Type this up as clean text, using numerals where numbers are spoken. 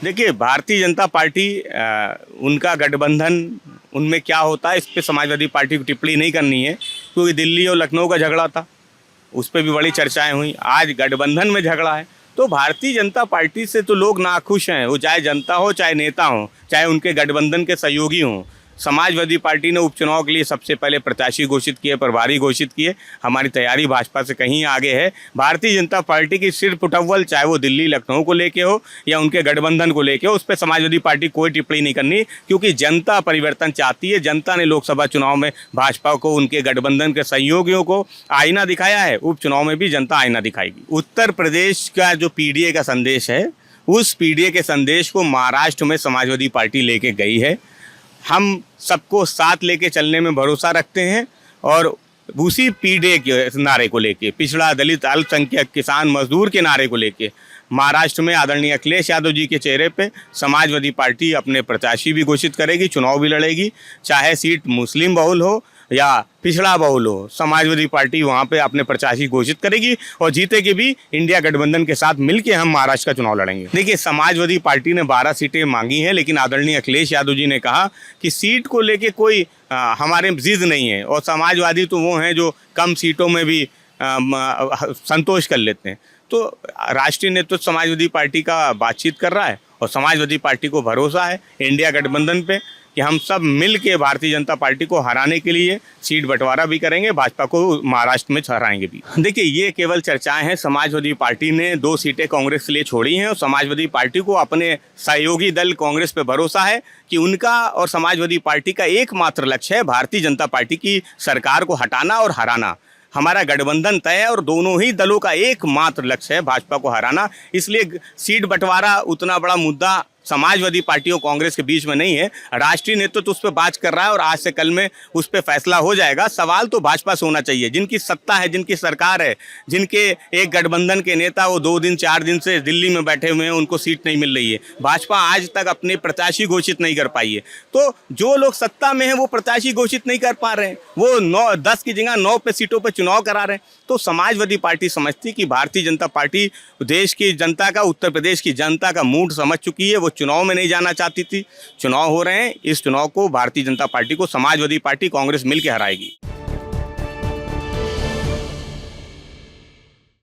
देखिए, भारतीय जनता पार्टी उनका गठबंधन उनमें क्या होता है इस पे समाजवादी पार्टी को टिप्पणी नहीं करनी है, क्योंकि दिल्ली और लखनऊ का झगड़ा था, उस पर भी बड़ी चर्चाएं हुई। आज गठबंधन में झगड़ा है, तो भारतीय जनता पार्टी से तो लोग नाखुश हैं, वो चाहे जनता हो, चाहे नेता हो, चाहे उनके गठबंधन के सहयोगी हों। समाजवादी पार्टी ने उपचुनाव के लिए सबसे पहले प्रत्याशी घोषित किए, प्रभारी घोषित किए। हमारी तैयारी भाजपा से कहीं आगे है। भारतीय जनता पार्टी की सिर्फ उठव्वल, चाहे वो दिल्ली लखनऊ को लेके हो या उनके गठबंधन को लेके हो, उस पर समाजवादी पार्टी कोई टिप्पणी नहीं करनी, क्योंकि जनता परिवर्तन चाहती है। जनता ने लोकसभा चुनाव में भाजपा को, उनके गठबंधन के सहयोगियों को आईना दिखाया है, उपचुनाव में भी जनता आईना दिखाएगी। उत्तर प्रदेश का जो पीडीए का संदेश है, उस पीडीए के संदेश को महाराष्ट्र में समाजवादी पार्टी लेके गई है। हम सबको साथ लेके चलने में भरोसा रखते हैं और उसी पीडीए के नारे को लेके, पिछड़ा, दलित, अल्पसंख्यक, किसान, मजदूर के नारे को लेके महाराष्ट्र में आदरणीय अखिलेश यादव जी के चेहरे पे समाजवादी पार्टी अपने प्रत्याशी भी घोषित करेगी, चुनाव भी लड़ेगी। चाहे सीट मुस्लिम बहुल हो या पिछड़ा बहुल हो, समाजवादी पार्टी वहाँ पे अपने प्रत्याशी घोषित करेगी और जीतेगी भी। इंडिया गठबंधन के साथ मिलके हम महाराष्ट्र का चुनाव लड़ेंगे। देखिए, समाजवादी पार्टी ने 12 सीटें मांगी हैं, लेकिन आदरणीय अखिलेश यादव जी ने कहा कि सीट को लेके कोई हमारे जिद नहीं है, और समाजवादी तो वो हैं जो कम सीटों में भी संतोष कर लेते हैं। तो राष्ट्रीय नेतृत्व समाजवादी पार्टी का बातचीत कर रहा है और समाजवादी पार्टी को भरोसा है इंडिया गठबंधन पे कि हम सब मिल के भारतीय जनता पार्टी को हराने के लिए सीट बंटवारा भी करेंगे, भाजपा को महाराष्ट्र में हराएंगे भी। देखिए, ये केवल चर्चाएं हैं। समाजवादी पार्टी ने 2 सीटें कांग्रेस के लिए छोड़ी हैं और समाजवादी पार्टी को अपने सहयोगी दल कांग्रेस पे भरोसा है कि उनका और समाजवादी पार्टी का एकमात्र लक्ष्य है भारतीय जनता पार्टी की सरकार को हटाना और हराना। हमारा गठबंधन तय है और दोनों ही दलों का एकमात्र लक्ष्य है भाजपा को हराना। इसलिए सीट बंटवारा उतना बड़ा मुद्दा समाजवादी पार्टी और कांग्रेस के बीच में नहीं है। राष्ट्रीय नेतृत्व उस पर बात कर रहा है और आज से कल में उस पर फैसला हो जाएगा। सवाल तो भाजपा से होना चाहिए, जिनकी सत्ता है, जिनकी सरकार है, जिनके एक गठबंधन के नेता वो 2 दिन 4 दिन से दिल्ली में बैठे हुए हैं, उनको सीट नहीं मिल रही है। भाजपा आज तक अपने प्रत्याशी घोषित नहीं कर पाई है। तो जो लोग सत्ता में हैं वो प्रत्याशी घोषित नहीं कर पा रहे हैं, वो 10 की जगह 9 पे सीटों पर चुनाव करा रहे हैं। तो समाजवादी पार्टी समझती कि भारतीय जनता पार्टी देश की जनता का, उत्तर प्रदेश की जनता का मूड समझ चुकी है। वो चुनाव में नहीं जाना चाहती थी। चुनाव हो रहे हैं, इस चुनाव को भारतीय जनता पार्टी को समाजवादी पार्टी, कांग्रेस मिलकर हराएगी।